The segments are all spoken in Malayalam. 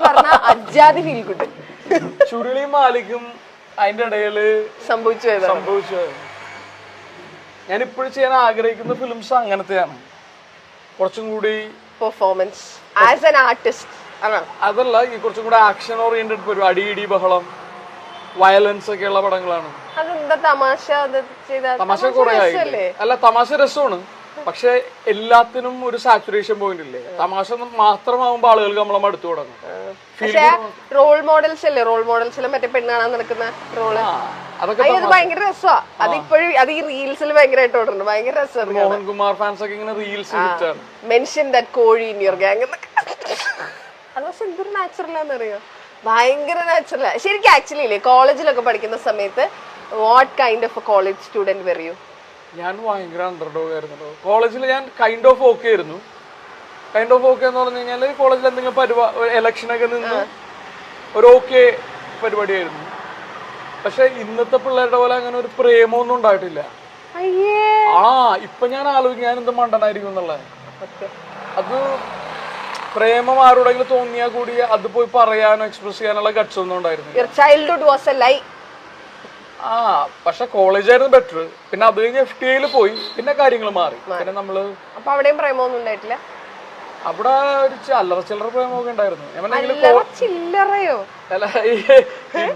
പറഞ്ഞ അജാതി ഫീൽ ഗുഡ്. ചുരുളിയും മാലിക്കും അതിന്റെ ഇടയില് സംഭവിച്ചു. ഞാൻ ഇപ്പോഴും ചെയ്യാൻ ആഗ്രഹിക്കുന്ന ഫിലിംസ് അങ്ങനത്തെയാണ്, കുറച്ചും കൂടി പെർഫോമൻസ് ആസ് ആൻ ആർട്ടിസ്റ്റ്. അതല്ല, ഈ കുറച്ചും കൂടി ആക്ഷൻ ഓറിയന്റഡ് പരിപാടി, അടി ബഹളം, വയലൻസ് ഒക്കെ ഉള്ള പടങ്ങളാണ്. തമാശ കുറെ ആയില്ലേ? അല്ല, തമാശ രസമാണ്, പക്ഷെ എല്ലാത്തിനും ഒരു സാച്ചുറേഷൻ പോയിന്റ് ഇല്ലേ? തമാശ മാത്രമാകുമ്പോ ആളുകൾക്ക് നമ്മളെ മടുത്തു തുടങ്ങും. റോൾ മോഡൽസ് അല്ലേ, റോൾ മോഡൽസിൽ മറ്റേ പെണ്ണ് കാണാൻ നടക്കുന്ന റോള്, അതൊക്കെ ഭയങ്കര രസമാണ്. അതിപ്പോഴും അത് ഈ റീൽസിൽ ഭയങ്കരമായിട്ട് ഓടുന്നുണ്ട്, ഭയങ്കര രസമാണ്. മോഹൻകുമാർ ഫാൻസ് ഒക്കെ ഇങ്ങനെ റീൽസ് മെൻഷൻ ദാറ്റ് കോഴി ഇൻ യുവർ ഗാങ് എന്നൊക്കെ. അത് പക്ഷെ എന്തൊരു നാച്ചുറലാന്ന് അറിയോ, ഭയങ്കര നാച്ചുറലാ ശരിക്കും. ആക്ച്വലി ഇല്ലേ, കോളേജിലൊക്കെ പഠിക്കുന്ന സമയത്ത് what kind of A college student വരൂ? ഞാൻ ഭയങ്കര അണ്ടർഡോഗ് ആയിരുന്നു. കോളേജിൽ ഞാൻ കൈൻഡ് ഓഫ് ഓക്കെ ആയിരുന്നു. കൈൻഡ് ഓഫ് ഓക്കെ എന്ന് പറഞ്ഞു കഴിഞ്ഞാൽ കോളേജിൽ എന്തെങ്കിലും ഇലക്ഷനൊക്കെ നിന്ന് ഒരു ഓക്കെ പരിപാടിയായിരുന്നു. പക്ഷെ ഇന്നത്തെ പിള്ളേരുടെ പോലെ അങ്ങനെ ഒരു പ്രേമമൊന്നും ഉണ്ടായിട്ടില്ല. ഇപ്പൊ ഞാൻ ആലോചിക്കും ഞാൻ എന്ത് മണ്ടനായിരിക്കും എന്നുള്ളത്. അത് പ്രേമം ആരോടെങ്കിലും തോന്നിയാൽ കൂടി അത് പോയി പറയാനോ എക്സ്പ്രസ് ചെയ്യാനുള്ള ഗട്സ് ഒന്നും ഉണ്ടായിരുന്നു. പക്ഷെ കോളേജായിരുന്നു ബെറ്റർ. പിന്നെ അത് കഴിഞ്ഞ് FTIയിൽ പോയി, പിന്നെ കാര്യങ്ങൾ മാറി. പിന്നെ നമ്മള് അവിടെയും പ്രേമൊന്നും ഉണ്ടായിട്ടില്ല. അവിടെ ഒരു അല്ലറ ചില്ലറ പ്രേമമൊക്കെ ഉണ്ടായിരുന്നു.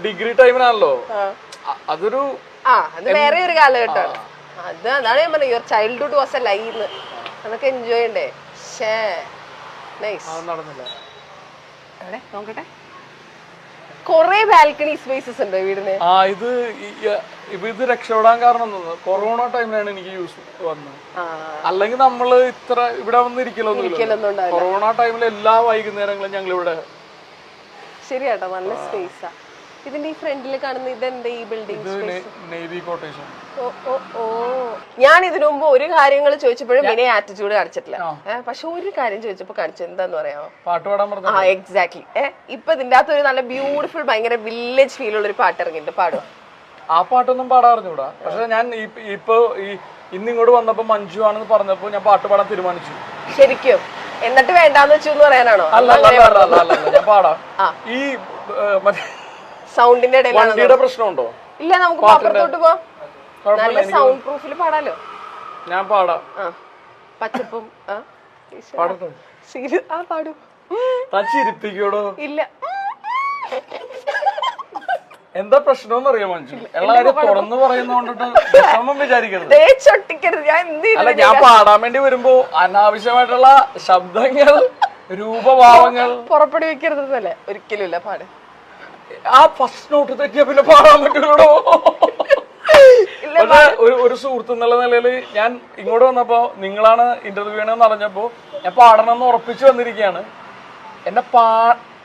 ഡിഗ്രി ടൈമിനാണല്ലോ, അതൊരു വേറെ ഒരു കാലഘട്ടമാണ്. അതാണ് ഞാൻ പറഞ്ഞത്, your childhood was A life. അതൊക്കെ എൻജോയ് ചെയ്യണ്ടേ? നടന്നില്ല. നോക്കട്ടെ, കൊറേ ബാൽക്കണി സ്പേസസ് ഉണ്ട് വീടിന്. ഇത് രക്ഷപ്പെടാൻ കാരണം കൊറോണ ടൈമിലാണ് എനിക്ക് യൂസ് വന്നത്. അല്ലെങ്കിൽ നമ്മള് ഇത്ര ഇവിടെ വന്നിരിക്കലൊന്നും. കൊറോണ ടൈമിൽ എല്ലാ വൈകുന്നേരങ്ങളും ഞങ്ങൾ ഇവിടെ. ശരിയാട്ടോ, നല്ല സ്പേസാ. ഇതിന്റെ ഈ ഫ്രണ്ടിൽ കാണുന്ന ഇതെന്താ ഈ ബിൽഡിംഗ്? Navy quotation. ഞാൻ ഇതിനു മുമ്പ് ഒരു കാര്യങ്ങൾ ചോദിച്ചപ്പോഴും പിന്നെ ആറ്റിറ്റ്യൂഡ് കാണിച്ചിട്ടില്ല. പക്ഷെ ഒരു കാര്യം ചോദിച്ചപ്പോ കാണിച്ചു, എന്താന്ന് പറയാമോ? പാട്ട് പാടാൻ പറഞ്ഞു. എക്സാക്ട്ലി. ഇപ്പൊ ഇതിന്റെ അകത്ത് ഒരു നല്ല ബ്യൂട്ടിഫുൾ ഭയങ്കര വില്ലേജ് ഫീൽ ഉള്ള ഒരു പാട്ട് ഇറങ്ങിയിട്ടുണ്ട്, പാടുക. ആ പാട്ടൊന്നും പാടാറിഞ്ഞൂടാ. പക്ഷെ ഞാൻ ഇപ്പൊ ഇന്നിങ്ങോട്ട് വന്നപ്പോ മഞ്ജു ആണെന്ന് പറഞ്ഞപ്പോ ഞാൻ പാട്ട് പാടാൻ തീരുമാനിച്ചു. ശരിക്കും? എന്നിട്ട് വേണ്ടാന്ന് വെച്ചു എന്ന് പറയാനാണോ? അല്ല, ഞാൻ പാടാം. ഈ സൗണ്ടിന്റെ ഇടയിലാണ് പ്രശ്നമുണ്ടോ? ഇല്ല, നമുക്ക് അപ്പുറത്തോട്ട് പോവാം. നല്ല സൗണ്ട് പ്രൂഫിൽ പാടാലോ. ഞാൻ പാടാം. പച്ചപ്പും പാടും. ചിരിപ്പിക്കോടോ? ഇല്ല. എന്താ പ്രശ്നം അറിയാം മഞ്ജു? എല്ലാരും തുറന്നു പറയുന്നോണ്ടിട്ട് വിഷമം വിചാരിക്കരുത്. അല്ല, ഞാൻ പാടാൻ വേണ്ടി വരുമ്പോ അനാവശ്യമായിട്ടുള്ള ശബ്ദങ്ങൾ, രൂപഭാവങ്ങൾ പുറപ്പെടുവിക്കരുതെന്നല്ലേ? ഒരിക്കലും ഇല്ല, പാട്. ആ ഫസ്റ്റ് നോട്ട് തെറ്റിയാ പിന്നെ പാടാൻ പറ്റുള്ളൂ. ഒരു സുഹൃത്ത് എന്നുള്ള നിലയിൽ ഞാൻ ഇങ്ങോട്ട് വന്നപ്പോ നിങ്ങളാണ് ഇന്റർവ്യൂ ചെയ്യണമെന്ന് അറിഞ്ഞപ്പോ ഞാൻ പാടണം എന്ന് ഉറപ്പിച്ചു വന്നിരിക്കുകയാണ്. എന്നെ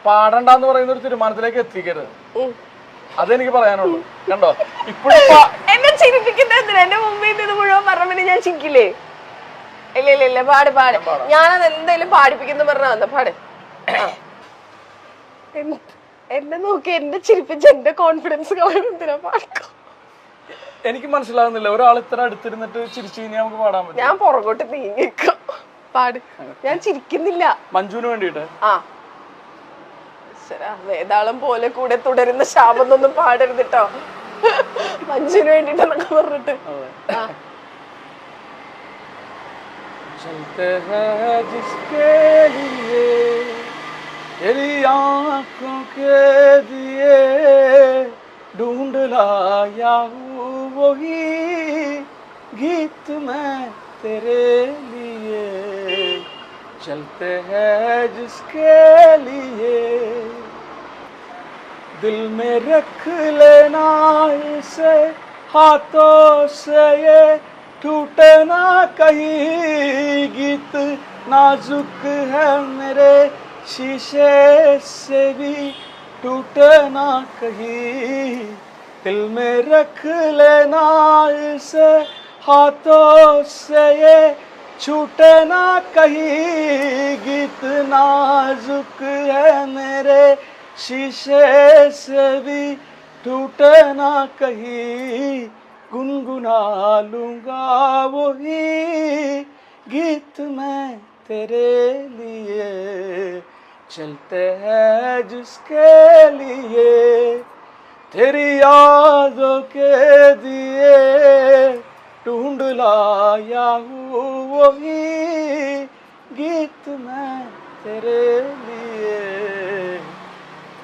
പാടണ്ടെന്ന് പറയുന്ന ഒരു തീരുമാനത്തിലേക്ക് എത്തിക്കരുത്, അതെനിക്ക് പറയാനുള്ളൂ. കണ്ടോ, ഇപ്പോഴും എന്നെ ചിരിപ്പിക്കുന്ന എന്റെ മുമ്പിൽ ഇത് മുഴുവൻ പറഞ്ഞ ഞാൻ ചിരിക്കില്ലേ? ഇല്ല, പാട്. ഞാനത് എന്തായാലും പാടിപ്പിക്കുന്ന പറഞ്ഞ പാട്. എന്നെ നോക്കി എന്നെ ചിരിപ്പിച്ച് എന്റെ കോൺഫിഡൻസ് എന്തിനാ പാടിക്കോ? എനിക്ക് മനസ്സിലാകുന്നില്ല, ഒരാൾ ഇത്ര അടുത്തിരുന്നിട്ട് ചിരിച്ചു കഴിഞ്ഞാൽ നമുക്ക് പാടാൻ പറ്റും. ഞാൻ പുറകോട്ട് നീങ്ങിക്കോ, പാട്. ഞാൻ ചിരിക്കുന്നില്ല. മഞ്ജുവിന് വേണ്ടിട്ട് വേതാളം പോലെ കൂടെ തുടരുന്ന ശാപൊന്നും പാടരുതിട്ടോ, മഞ്ജുവിന് വേണ്ടിട്ടെന്നൊക്കെ പറഞ്ഞിട്ട്. तेरी आँखों के दिए ढूंढ लाया हूँ वही गीत मैं तेरे लिए चलते हैं जिसके लिए दिल में रख लेना इसे हाथों से ये टूटे ना कहीं गीत नाजुक है मेरे शीशे से भी टूटे ना कहीं दिल में रख लेना इसे हाथों से ये छूटे ना कहीं गीत नाजुक है मेरे शीशे से भी टूटे ना कहीं गुनगुना लूंगा वही गीत मैं तेरे लिए चलते हैं जिसके लिए तेरी यादों के दिए ढूंढ लाया हूँ वही गीत मैं तेरे लिए